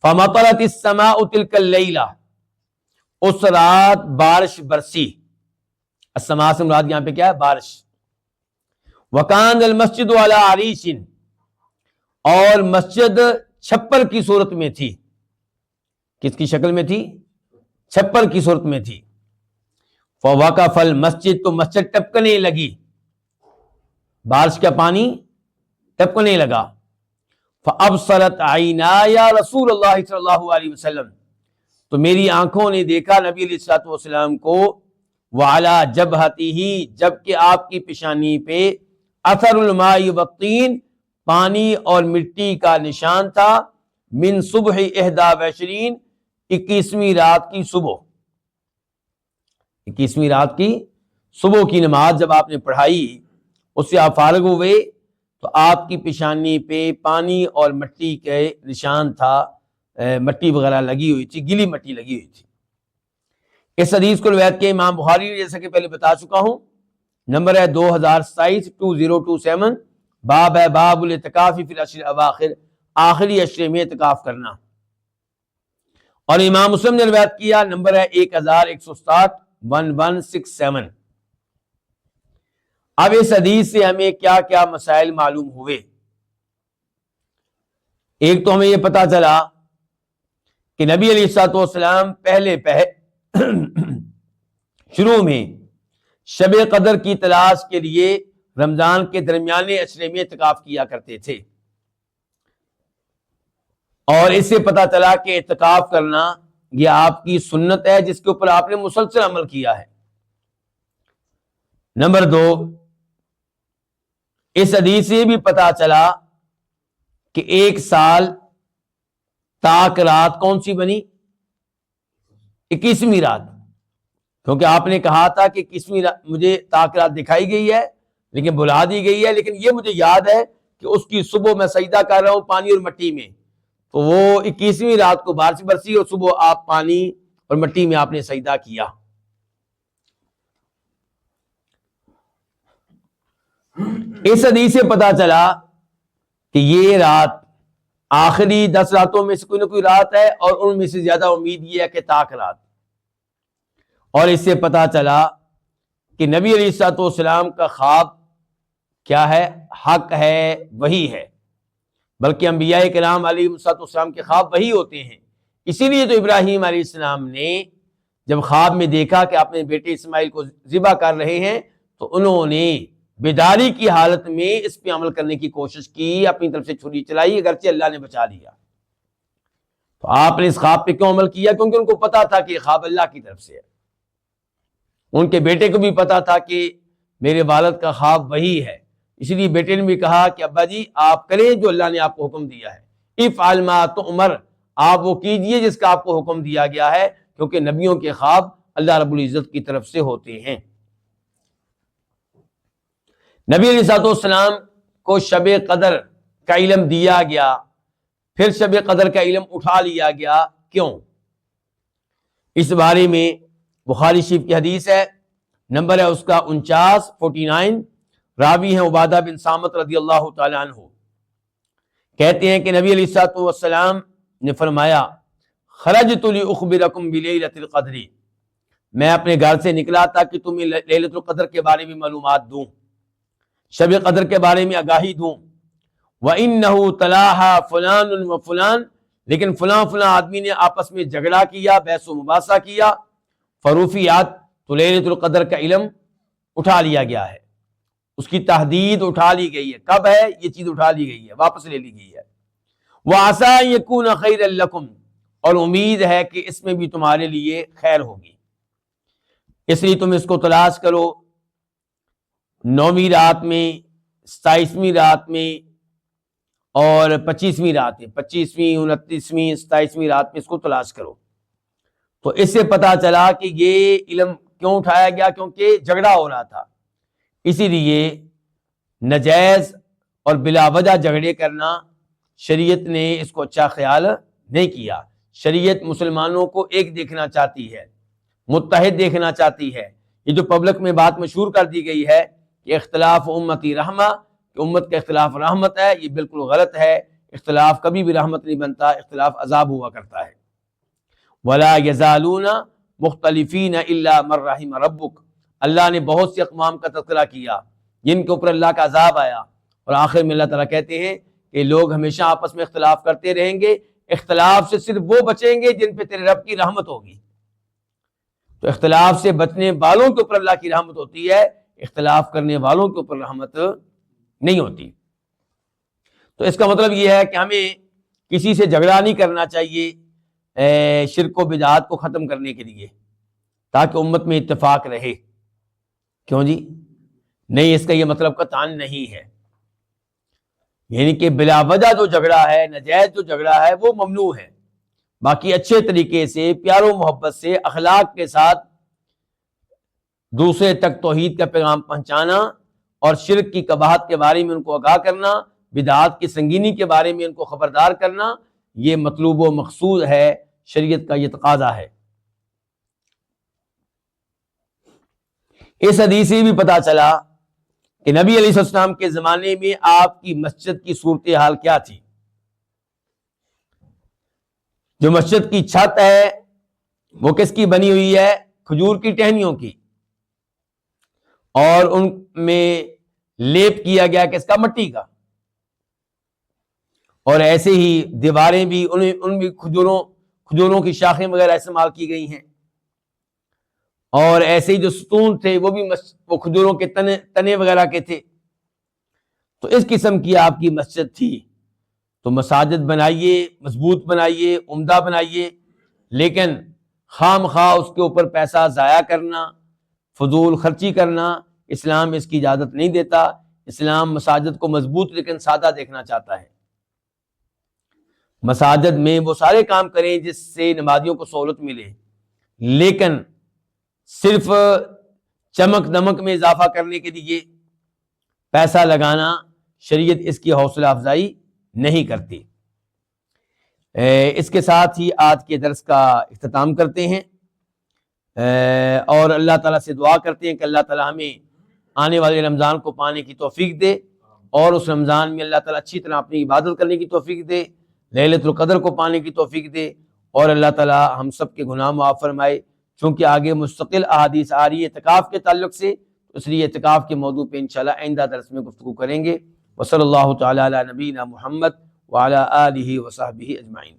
فمطرت السماء تلک اللیلہ، اس رات بارش برسی۔ السماء سے مراد یہاں پہ کیا ہے؟ بارش۔ وکان المسجد علی عریش، اور مسجد چھپر کی صورت میں تھی۔ کس کی شکل میں تھی؟ چھپر کی صورت میں تھی۔ فوقف المسجد، تو مسجد ٹپکنے لگی، بارش کا پانی ٹپکنے لگا۔ فابصرت عینایا رسول اللہ صلی اللہ علیہ وسلم، تو میری آنکھوں نے دیکھا نبی علیہ الصلوۃ والسلام کو، وعلی جبہتہ، جبکہ آپ کی پیشانی پہ اثر الماء والطین، پانی اور مٹی کا نشان تھا، من صبح 21، 21ویں رات کی صبح، 21ویں رات کی صبح کی نماز جب آپ نے پڑھائی، اس سے آپ فارغ ہوئے تو آپ کی پیشانی پہ پانی اور مٹی کے نشان تھا، مٹی وغیرہ لگی ہوئی تھی، گیلی مٹی لگی ہوئی تھی۔ اس حدیث کو روایت کے امام بخاری نے، جیسا کہ پہلے بتا چکا ہوں، نمبر ہے 2027 باب ہے باب الاعتکاف فی العشر الاواخر، آخری عشرے میں اعتکاف کرنا۔ اور امام مسلم نے روایت کیا، نمبر ہے 1167 اب اس حدیث سے ہمیں کیا کیا مسائل معلوم ہوئے؟ ایک تو ہمیں یہ پتا چلا کہ نبی علیہ الصلوۃ والسلام پہلے شروع میں شب قدر کی تلاش کے لیے رمضان کے درمیانے عشرے میں اعتکاف کیا کرتے تھے، اور اس سے پتا چلا کہ اعتکاف کرنا یہ آپ کی سنت ہے جس کے اوپر آپ نے مسلسل عمل کیا ہے۔ نمبر 2، اس حدیث سے بھی پتا چلا کہ 1 سال طاق رات کون سی بنی؟ 21ویں رات، کیونکہ آپ نے کہا تھا کہ 21ویں رات مجھے طاق رات دکھائی گئی ہے لیکن بلا دی گئی ہے، لیکن یہ مجھے یاد ہے کہ اس کی صبح میں سجدہ کر رہا ہوں پانی اور مٹی میں، تو وہ 21ویں رات کو بارش برسی اور صبح آپ پانی اور مٹی میں آپ نے سجدہ کیا۔ اس حدیث سے پتا چلا کہ یہ رات آخری 10 راتوں میں سے کوئی نہ کوئی رات ہے، اور ان میں سے زیادہ امید یہ ہے کہ طاق رات۔ اور اس سے پتا چلا کہ نبی علیہ الصلوۃ والسلام کا خواب کیا ہے؟ حق ہے، وحی ہے، بلکہ انبیاء کرام علیہ الصلوۃ والسلام کے خواب وحی ہوتے ہیں۔ اسی لیے تو ابراہیم علیہ السلام نے جب خواب میں دیکھا کہ اپنے بیٹے اسماعیل کو ذبح کر رہے ہیں تو انہوں نے بیداری کی حالت میں اس پہ عمل کرنے کی کوشش کی، اپنی طرف سے چھری چلائی، اگرچہ اللہ نے بچا لیا۔ تو آپ نے اس خواب پہ کیوں عمل کیا؟ کیونکہ ان کو پتا تھا کہ یہ خواب اللہ کی طرف سے ہے۔ ان کے بیٹے کو بھی پتا تھا کہ میرے والد کا خواب وہی ہے، اسی لیے بیٹے نے بھی کہا کہ ابا جی آپ کریں جو اللہ نے آپ کو حکم دیا ہے، افعل ما تؤمر، آپ وہ کیجئے جس کا آپ کو حکم دیا گیا ہے، کیونکہ نبیوں کے خواب اللہ رب العزت کی طرف سے ہوتے ہیں۔ نبی علیہ الصلوۃ والسلام کو شب قدر کا علم دیا گیا پھر شب قدر کا علم اٹھا لیا گیا، کیوں؟ اس بارے میں بخاری شریف کی حدیث ہے، نمبر ہے اس کا 49، راوی ہیں عبادہ بن صامت رضی اللہ تعالیٰ عنہ، کہتے ہیں کہ نبی علیہ الصلوۃ والسلام نے فرمایا خرجت لأخبرکم بلیلۃ القدر، میں اپنے گھر سے نکلا تھا کہ تمہیں لیلۃ القدر کے بارے میں معلومات دوں، شب قدر کے بارے میں آگاہی دوں۔ وَإِنَّهُ تَلَاحَا فُلَانٌ وَفُلَانٌ، لیکن فلاں آدمی نے آپس میں جھگڑا کیا، بحث و مباحثہ کیا، فرفعت، تو لیلۃ القدر کا علم اٹھا لیا گیا ہے، اس کی تحدید اٹھا لی گئی ہے۔ کب ہے یہ چیز اٹھا لی گئی ہے؟ واپس لے لی گئی ہے۔ وَعَسَىٰ أَن يَكُونَ خَيْرًا لَكُمْ، اور امید ہے کہ اس میں بھی تمہارے لیے خیر ہوگی، اس لیے تم اس کو تلاش کرو 9ویں رات میں، 27ویں رات میں اور 25ویں رات میں، 25ویں 29ویں 27ویں رات میں اس کو تلاش کرو۔ تو اس سے پتا چلا کہ یہ علم کیوں اٹھایا گیا؟ کیونکہ جھگڑا ہو رہا تھا، اسی لیے ناجائز اور بلا وجہ جھگڑے کرنا شریعت نے اس کو اچھا خیال نہیں کیا۔ شریعت مسلمانوں کو ایک دیکھنا چاہتی ہے، متحد دیکھنا چاہتی ہے۔ یہ جو پبلک میں بات مشہور کر دی گئی ہے کہ اختلاف امتی رحمہ، کہ امت کا اختلاف رحمت ہے، یہ بالکل غلط ہے۔ اختلاف کبھی بھی رحمت نہیں بنتا، اختلاف عذاب ہوا کرتا ہے۔ وَلَا يَزَالُونَ مُخْتَلِفِينَ إِلَّا مَن رَحِمَ رَبُّكَ، اللہ نے بہت سے اقوام کا تذکرہ کیا جن کے اوپر اللہ کا عذاب آیا، اور آخر میں اللہ تعالیٰ کہتے ہیں کہ لوگ ہمیشہ آپس میں اختلاف کرتے رہیں گے، اختلاف سے صرف وہ بچیں گے جن پہ تیرے رب کی رحمت ہوگی۔ تو اختلاف سے بچنے والوں کے اوپر اللہ کی رحمت ہوتی ہے، اختلاف کرنے والوں کے اوپر رحمت نہیں ہوتی۔ تو اس کا مطلب یہ ہے کہ ہمیں کسی سے جھگڑا نہیں کرنا چاہیے شرک و بدعات کو ختم کرنے کے لیے، تاکہ امت میں اتفاق رہے۔ کیوں جی؟ نہیں، اس کا یہ مطلب قطعاً نہیں ہے، یعنی کہ بلا وجہ جو جھگڑا ہے، ناجائز جو جھگڑا ہے وہ ممنوع ہے۔ باقی اچھے طریقے سے، پیار و محبت سے، اخلاق کے ساتھ دوسرے تک توحید کا پیغام پہنچانا اور شرک کی قباحت کے بارے میں ان کو آگاہ کرنا، بدعات کی سنگینی کے بارے میں ان کو خبردار کرنا، یہ مطلوب و مقصود ہے، شریعت کا یہ تقاضا ہے۔ اس حدیث سے بھی پتا چلا کہ نبی علیہ السلام کے زمانے میں آپ کی مسجد کی صورتحال کیا تھی۔ جو مسجد کی چھت ہے وہ کس کی بنی ہوئی ہے؟ کھجور کی ٹہنیوں کی، اور ان میں لیپ کیا گیا کس کا؟ مٹی کا، اور ایسے ہی دیواریں بھی ان بھی کھجوروں کی شاخیں وغیرہ استعمال کی گئی ہیں، اور ایسے ہی جو ستون تھے وہ بھی وہ کھجوروں کے تنے وغیرہ کے تھے۔ تو اس قسم کی آپ کی مسجد تھی۔ تو مساجد بنائیے، مضبوط بنائیے، عمدہ بنائیے، لیکن خام خواہ اس کے اوپر پیسہ ضائع کرنا، فضول خرچی کرنا، اسلام اس کی اجازت نہیں دیتا۔ اسلام مساجد کو مضبوط لیکن سادہ دیکھنا چاہتا ہے۔ مساجد میں وہ سارے کام کریں جس سے نمازیوں کو سہولت ملے، لیکن صرف چمک دمک میں اضافہ کرنے کے لیے پیسہ لگانا، شریعت اس کی حوصلہ افزائی نہیں کرتی۔ اس کے ساتھ ہی آج کے درس کا اختتام کرتے ہیں، اور اللہ تعالیٰ سے دعا کرتے ہیں کہ اللہ تعالیٰ ہمیں آنے والے رمضان کو پانے کی توفیق دے، اور اس رمضان میں اللہ تعالیٰ اچھی طرح اپنی عبادت کرنے کی توفیق دے، لیلۃ القدر کو پانے کی توفیق دے، اور اللہ تعالیٰ ہم سب کے گناہ معاف فرمائے۔ چونکہ آگے مستقل احادیث آ رہی ہے اعتکاف کے تعلق سے، اس لیے اعتکاف کے موضوع پہ انشاءاللہ آئندہ درس میں گفتگو کریں گے۔ وصلی اللہ تعالیٰ علی نبینا محمد وعلی آلہ وصحبہ اجمعین۔